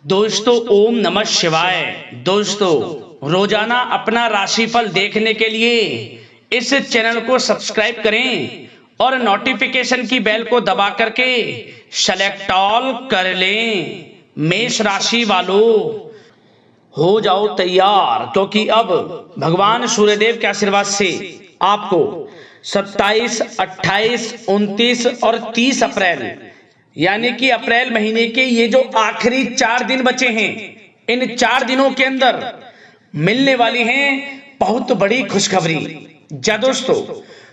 दोस्तों ओम नमः शिवाय। दोस्तों रोजाना अपना राशिफल देखने के लिए इस चैनल को सब्सक्राइब करें और नोटिफिकेशन की बेल को दबा करके सेलेक्ट ऑल कर लें। मेष राशि वालों हो जाओ तैयार, क्योंकि अब भगवान सूर्यदेव के आशीर्वाद से आपको 27, 28, 29 और 30 अप्रैल यानी कि अप्रैल महीने के ये जो आखिरी 4 दिन बचे हैं, इन 4 दिनों के अंदर मिलने वाली हैं बहुत बड़ी खुशखबरी। जा दोस्तों,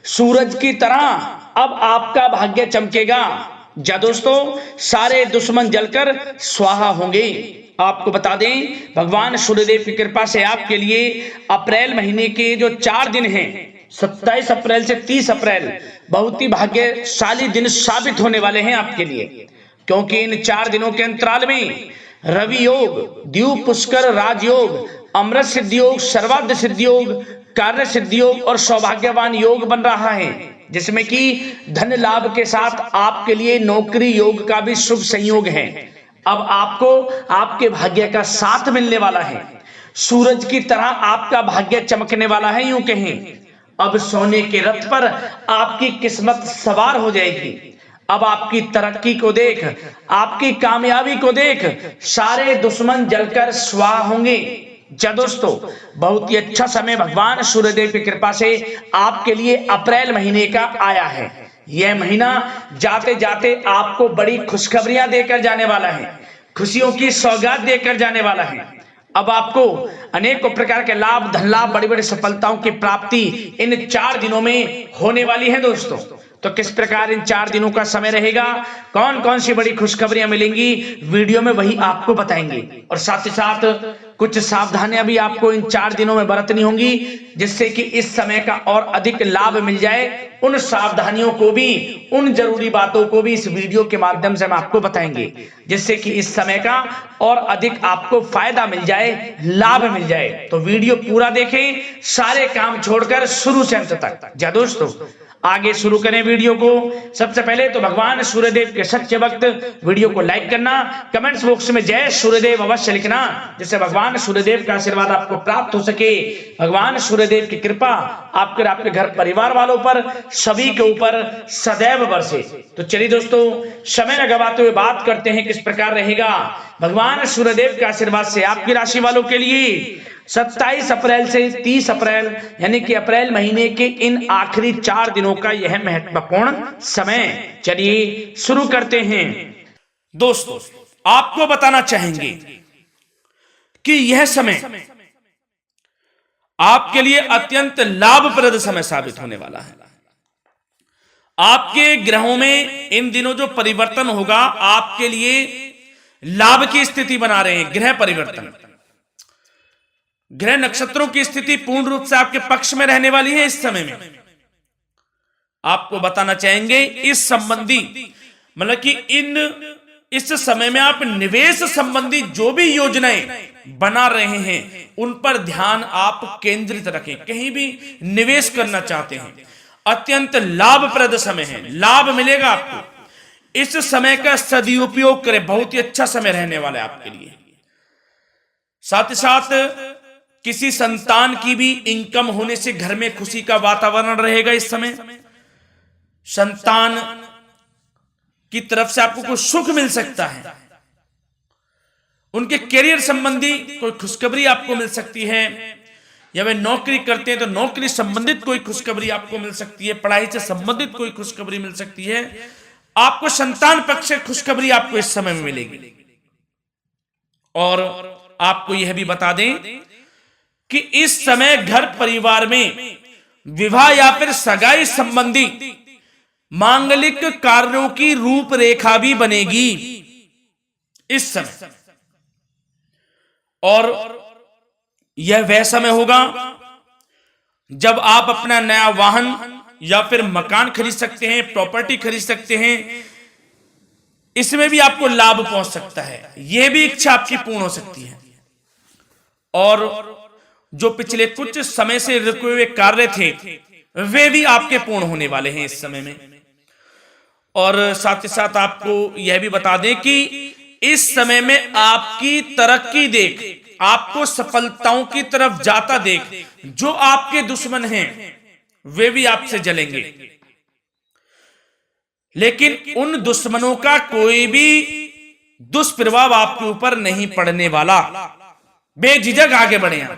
सूरज की तरह अब आपका भाग्य चमकेगा। जा दोस्तों, सारे दुश्मन जलकर स्वाहा होंगे। आपको बता दें, भगवान सूर्यदेव की कृपा से आपके लिए अप्रैल महीने के जो 4 दिन हैं, 27 अप्रैल से 30 अप्रैल, बहुत ही भाग्यशाली दिन साबित होने वाले हैं आपके लिए, क्योंकि इन 4 दिनों के अंतराल में रवि योग, द्वीप पुष्कर राजयोग, अमृत सिद्धि योग, सर्वार्थ सिद्धि योग, कार्य सिद्धि योग और सौभाग्यवान योग बन रहा है, जिसमें कि धन लाभ के साथ आपके लिए नौकरी योग का भी शुभ संयोग है। अब आपको आपके भाग्य का साथ मिलने वाला है। सूरज की तरह आपका भाग्य चमकने वाला है। यूं कहें, अब सोने के रथ पर आपकी किस्मत सवार हो जाएगी। अब आपकी तरक्की को देख, आपकी कामयाबी को देख सारे दुश्मन जलकर स्वाहा होंगे। जा दोस्तों, बहुत ही अच्छा समय भगवान सूर्यदेव की कृपा से आपके लिए अप्रैल महीने का आया है। यह महीना जाते जाते आपको बड़ी खुशखबरियां देकर जाने वाला है, खुशियों की सौगात देकर जाने वाला है। अब आपको अनेकों प्रकार के लाभ, धन लाभ, बड़ी बड़ी सफलताओं की प्राप्ति इन 4 दिनों में होने वाली है। दोस्तों, तो किस प्रकार इन 4 दिनों का समय रहेगा, कौन कौन सी बड़ी खुशखबरियां मिलेंगी, वीडियो में वही आपको बताएंगे। और साथ ही साथ कुछ सावधानियां भी आपको इन 4 दिनों में बरतनी होंगी, जिससे कि इस समय का और अधिक लाभ मिल जाए। उन सावधानियों को भी, उन जरूरी बातों को भी इस वीडियो के माध्यम से हम आपको बताएंगे, जिससे कि इस समय का और अधिक आपको फायदा मिल जाए, लाभ मिल जाए। तो वीडियो पूरा देखें, सारे काम छोड़कर शुरू से अंत तक। जा दोस्तों, आगे शुरू करें वीडियो को। सबसे पहले तो भगवान सूर्यदेव के सच्चे भक्त वीडियो को लाइक करना, कमेंट्स बॉक्स में जय सूर्यदेव अवश्य लिखना, जिससे भगवान सूर्यदेव का आशीर्वाद आपको प्राप्त हो सके, भगवान सूर्यदेव की कृपा आपके घर परिवार वालों पर, सभी के ऊपर सदैव बरसे। तो चलिए दोस्तों, समय न गवाते हुए बात करते हैं किस प्रकार रहेगा भगवान सूर्यदेव के आशीर्वाद से आपकी राशि वालों के लिए 27 अप्रैल से 30 अप्रैल यानी कि अप्रैल महीने के इन आखिरी 4 दिनों का यह महत्वपूर्ण समय। चलिए शुरू करते हैं। दोस्तों, आपको बताना चाहेंगे कि यह समय आपके लिए अत्यंत लाभप्रद समय साबित होने वाला है। आपके ग्रहों में इन दिनों जो परिवर्तन होगा, आपके लिए लाभ की स्थिति बना रहे हैं। ग्रह परिवर्तन, ग्रह नक्षत्रों की स्थिति पूर्ण रूप से आपके पक्ष में रहने वाली है। इस समय में आपको बताना चाहेंगे इस संबंधी, मतलब कि इस समय में आप निवेश संबंधी जो भी योजनाएं बना रहे हैं, उन पर ध्यान आप केंद्रित रखें। कहीं भी निवेश करना चाहते हैं, अत्यंत लाभप्रद समय है, लाभ मिलेगा आपको। इस समय का सदुपयोग करें, बहुत ही अच्छा समय रहने वाला है आपके लिए। साथ ही साथ किसी संतान की भी इनकम होने से घर में खुशी का वातावरण रहेगा। इस समय संतान की तरफ से आपको कुछ सुख मिल सकता है, उनके करियर संबंधी कोई खुशखबरी आपको मिल सकती है, या वे नौकरी करते हैं तो नौकरी संबंधित कोई खुशखबरी आपको मिल सकती है, पढ़ाई से संबंधित कोई खुशखबरी मिल सकती है। आपको संतान पक्ष से खुशखबरी आपको इस समय में मिलेगी। और आपको यह भी बता दें कि इस समय घर परिवार में विवाह या फिर सगाई संबंधी मांगलिक कार्यों की रूपरेखा भी बनेगी इस समय। और यह वह समय होगा जब आप अपना नया वाहन या फिर मकान खरीद सकते हैं, प्रॉपर्टी खरीद सकते हैं। इसमें भी आपको लाभ पहुंच सकता है, यह भी इच्छा आपकी पूर्ण हो सकती है। और जो पिछले कुछ समय से रुके हुए कार्य थे, वे भी आपके पूर्ण होने वाले हैं इस समय में। और साथ ही साथ आपको यह भी बता दें कि इस समय में आपकी तरक्की देख, आपको सफलताओं की तरफ जाता देख, जो आपके दुश्मन हैं वे भी आपसे जलेंगे, लेकिन उन दुश्मनों का कोई भी दुष्प्रभाव आपके ऊपर नहीं पड़ने वाला। बेझिझक आगे बढ़े आप।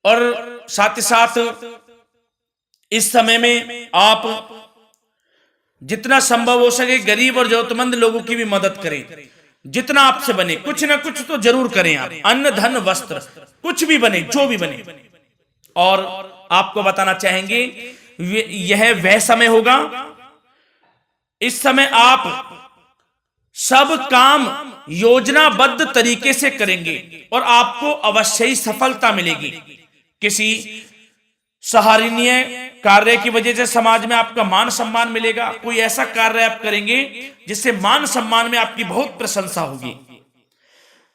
और साथ ही साथ इस समय में आप जितना संभव हो सके गरीब और जरूरतमंद लोगों की भी मदद करें। जितना आपसे बने कुछ ना कुछ तो जरूर करें आप, अन्न धन वस्त्र कुछ भी बने, जो भी बने। और आपको बताना चाहेंगे यह वह समय होगा, इस समय आप सब काम योजनाबद्ध तरीके से करेंगे और आपको अवश्य ही सफलता मिलेगी। किसी सराहनीय कार्य की वजह से समाज में आपका मान सम्मान मिलेगा। कोई ऐसा कार्य आप करेंगे जिससे मान सम्मान में आपकी बहुत प्रशंसा होगी।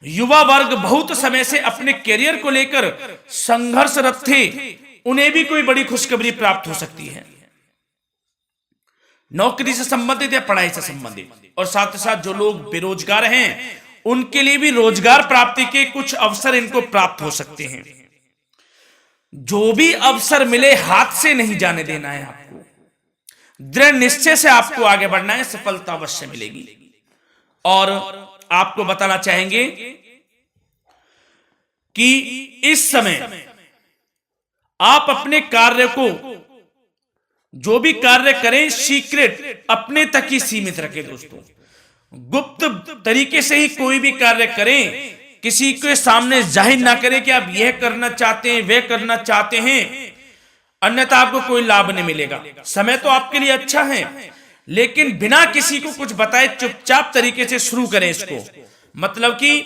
युवा वर्ग बहुत समय से अपने करियर को लेकर संघर्षरत थे, उन्हें भी कोई बड़ी खुशखबरी प्राप्त हो सकती है, नौकरी से संबंधित या पढ़ाई से संबंधित। और साथ ही साथ जो लोग बेरोजगार हैं उनके लिए भी रोजगार प्राप्ति के कुछ अवसर इनको प्राप्त हो सकते हैं। जो भी अवसर मिले हाथ से नहीं जाने देना है आपको, दृढ़ निश्चय से आपको आगे बढ़ना है, सफलता अवश्य मिलेगी। और आपको बताना चाहेंगे कि इस समय आप अपने कार्य को, जो भी कार्य करें, सीक्रेट अपने तक ही सीमित रखें दोस्तों। गुप्त तरीके से ही कोई भी कार्य करें, किसी के सामने जाहिर ना करें कि आप यह करना चाहते हैं, वह करना चाहते हैं, अन्यथा आपको कोई लाभ नहीं मिलेगा। समय तो आपके लिए अच्छा है, लेकिन बिना किसी को कुछ बताए चुपचाप तरीके से शुरू करें इसको। मतलब कि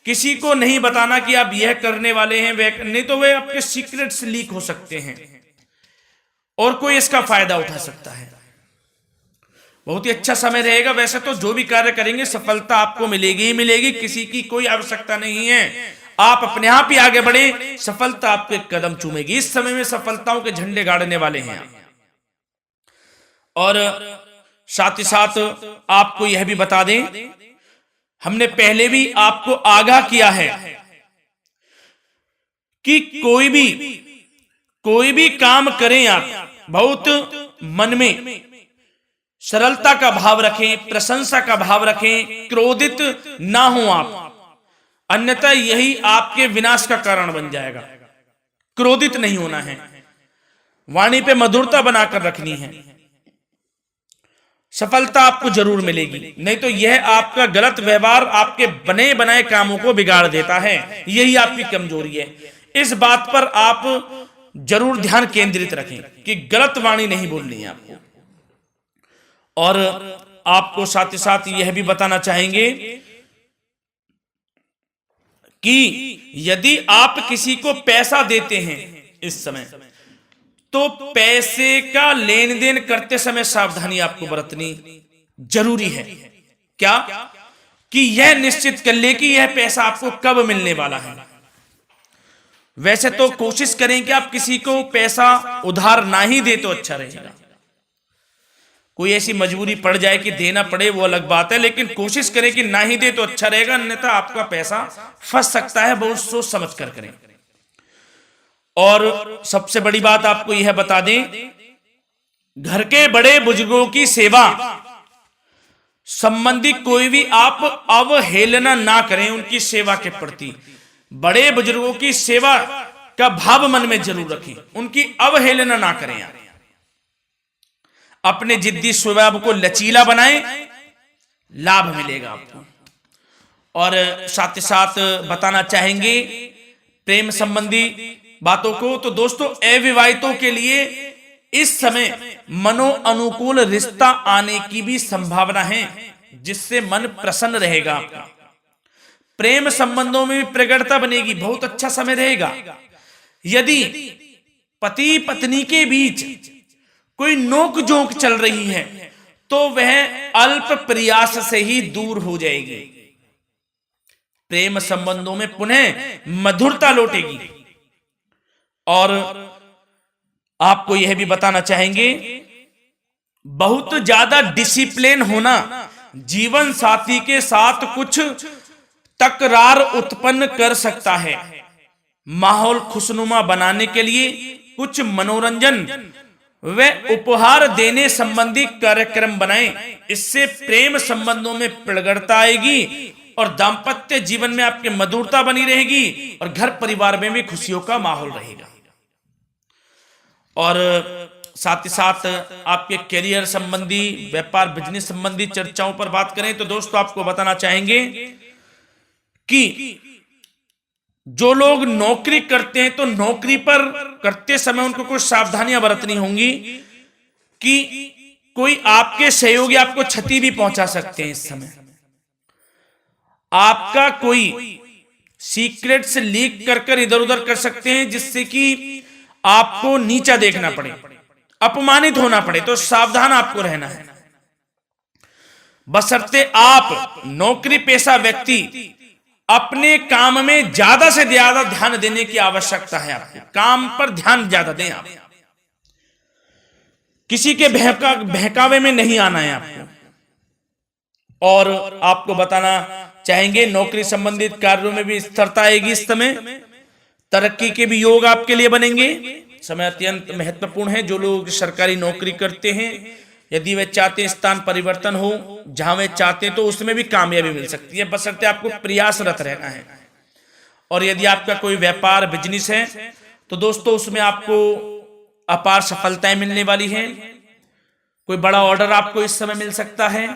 किसी को नहीं बताना कि आप यह करने वाले हैं, वह नहीं, तो वे आपके सीक्रेट्स लीक हो सकते हैं और कोई इसका फायदा उठा सकता है। बहुत ही अच्छा समय रहेगा। वैसे तो जो भी कार्य करेंगे सफलता आपको मिलेगी ही मिलेगी, किसी की कोई आवश्यकता नहीं है। आप अपने आप ही आगे बढ़े, सफलता आपके कदम चूमेगी। इस समय में सफलताओं के झंडे गाड़ने वाले हैं। और साथ ही साथ आपको यह भी बता दें, हमने पहले भी आपको आगाह किया है कि कोई भी काम करें आप बहुत मन में सरलता का भाव रखें, प्रशंसा का भाव रखें, क्रोधित ना हो आप, अन्यथा यही आपके विनाश का कारण बन जाएगा। क्रोधित नहीं होना है, वाणी पे मधुरता बनाकर रखनी है, सफलता आपको जरूर मिलेगी। नहीं तो यह आपका गलत व्यवहार आपके बने बनाए कामों को बिगाड़ देता है, यही आपकी कमजोरी है। इस बात पर आप जरूर ध्यान केंद्रित रखें कि गलत वाणी नहीं बोलनी है आपको। और आपको साथ ही साथ यह भी बताना चाहेंगे कि यदि आप किसी को पैसा देते हैं इस समय, तो पैसे का लेन देन करते समय सावधानी आपको बरतनी जरूरी है। क्या कि यह निश्चित कर ले कि यह पैसा आपको कब मिलने वाला है। वैसे तो कोशिश करें कि आप किसी को पैसा उधार ना ही दे तो अच्छा रहेगा। कोई ऐसी मजबूरी पड़ जाए कि देना पड़े वो अलग बात है, लेकिन कोशिश करें कि ना ही दे तो अच्छा रहेगा, अन्यथा आपका पैसा फंस सकता है। बहुत सोच समझ कर करें। और सबसे बड़ी बात आपको यह बता दें, घर के बड़े बुजुर्गों की सेवा संबंधी कोई भी आप अवहेलना ना करें। उनकी सेवा के प्रति बड़े बुजुर्गों की सेवा का भाव मन में जरूर रखें, उनकी अवहेलना ना करें आप। अपने जिद्दी स्वभाव को लचीला बनाएं, लाभ मिलेगा आपको। और साथ ही साथ बताना चाहेंगे प्रेम संबंधी बातों को, तो दोस्तों अविवाहितों के लिए इस समय मनो अनुकूल रिश्ता आने की भी संभावना है, जिससे मन प्रसन्न रहेगा आपका। प्रेम संबंधों में भी प्रगाढ़ता बनेगी, बहुत अच्छा समय रहेगा। यदि पति पत्नी के बीच कोई नोक झोंक चल रही है तो वह अल्प प्रयास से ही दूर हो जाएगी। प्रेम संबंधों में पुनः मधुरता लौटेगी। और आपको यह भी बताना चाहेंगे, बहुत ज्यादा डिसिप्लिन होना जीवन साथी के साथ कुछ तकरार उत्पन्न कर सकता है। माहौल खुशनुमा बनाने के लिए कुछ मनोरंजन व उपहार देने संबंधी कार्यक्रम बनाएं। इससे प्रेम संबंधों में प्रगाढ़ता आएगी और दाम्पत्य जीवन में आपकी मधुरता बनी रहेगी और घर परिवार में भी खुशियों का माहौल रहेगा। और साथ ही साथ आपके करियर संबंधी, व्यापार बिजनेस संबंधी चर्चाओं पर बात करें तो दोस्तों आपको बताना चाहेंगे कि जो लोग नौकरी करते हैं तो नौकरी पर करते समय उनको कुछ सावधानियां बरतनी होंगी कि कोई आपके सहयोगी आपको क्षति भी पहुंचा सकते हैं। इस समय आपका कोई सीक्रेट्स लीक कर इधर उधर कर सकते हैं, जिससे कि आपको नीचा देखना पड़े, अपमानित होना पड़े। तो सावधान आपको रहना है। बशर्ते आप नौकरी पेशा व्यक्ति अपने काम में ज्यादा से ज्यादा ध्यान देने की आवश्यकता है। आपको काम पर ध्यान ज्यादा दें। आप किसी के बहकावे में नहीं आना है आपको। और आपको बताना चाहेंगे नौकरी संबंधित कार्यों में भी स्थिरता आएगी। इस समय तरक्की के भी योग आपके लिए बनेंगे। समय अत्यंत महत्वपूर्ण है। जो लोग सरकारी नौकरी करते हैं, यदि वे चाहते हैं स्थान परिवर्तन हो, जहां वे चाहते हैं तो उसमें भी कामयाबी मिल सकती है, बशर्ते आपको प्रयासरत रहना है। और यदि आपका कोई व्यापार बिजनेस है तो दोस्तों उसमें आपको अपार सफलताएं मिलने वाली हैं। कोई बड़ा ऑर्डर आपको इस समय मिल सकता है।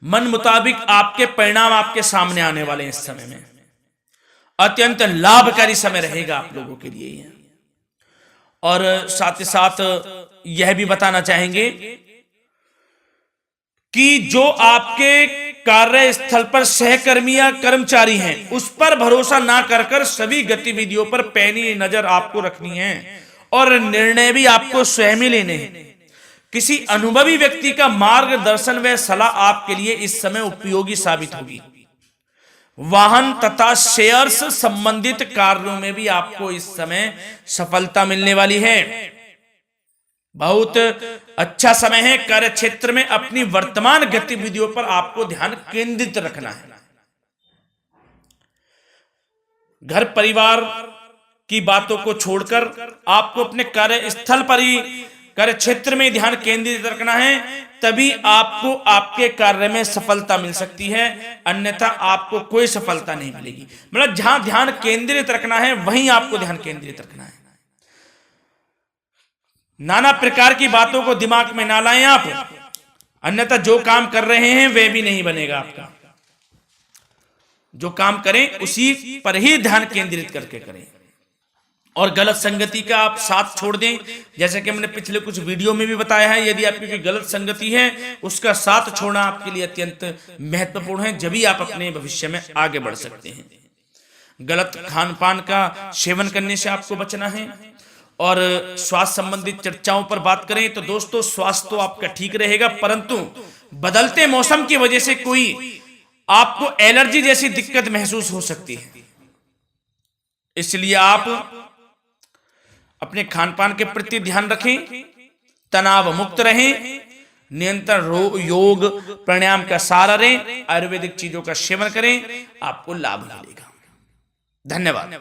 मन मुताबिक आपके परिणाम आपके सामने आने वाले हैं। इस समय में अत्यंत लाभकारी समय रहेगा आप लोगों के लिए। और साथ ही साथ यह भी बताना चाहेंगे कि जो आपके कार्यस्थल पर सहकर्मी या कर्मचारी हैं उस पर भरोसा ना कर सभी गतिविधियों पर पैनी नजर आपको रखनी है और निर्णय भी आपको स्वयं ही लेने हैं। किसी अनुभवी व्यक्ति का मार्गदर्शन व सलाह आपके लिए इस समय उपयोगी साबित होगी। वाहन तथा शेयर्स संबंधित कार्यों में भी आपको इस समय सफलता मिलने वाली है। बहुत अच्छा समय है। कार्य क्षेत्र में अपनी वर्तमान गतिविधियों पर आपको ध्यान केंद्रित रखना है। घर परिवार की बातों को छोड़कर आपको अपने कार्यस्थल पर ही, कार्य क्षेत्र में ध्यान केंद्रित रखना है, तभी आपको आपके कार्य में सफलता मिल सकती है। अन्यथा आपको कोई सफलता नहीं मिलेगी। मतलब जहां ध्यान केंद्रित रखना है वहीं आपको ध्यान केंद्रित रखना है। नाना प्रकार की बातों को दिमाग में ना लाएं आप, अन्यथा जो काम कर रहे हैं वह भी नहीं बनेगा आपका। जो काम करें उसी पर ही ध्यान केंद्रित करके करें और गलत संगति का आप साथ छोड़ दें। जैसे कि मैंने पिछले कुछ वीडियो में भी बताया है, यदि आपकी कोई गलत संगति है उसका साथ छोड़ना आपके लिए अत्यंत महत्वपूर्ण है। जब भी आप अपने भविष्य में आगे बढ़ सकते हैं। गलत खान पान का सेवन करने से आपको बचना है। और स्वास्थ्य संबंधित चर्चाओं पर बात करें तो दोस्तों स्वास्थ्य तो आपका ठीक रहेगा, परंतु बदलते मौसम की वजह से कोई आपको एलर्जी जैसी दिक्कत महसूस हो सकती है। इसलिए आप अपने खान पान के प्रति ध्यान रखें, तनाव मुक्त रहें, नियंत्रण योग प्राणायाम का सहारा लें, आयुर्वेदिक चीजों का सेवन करें, आपको लाभ मिलेगा। धन्यवाद।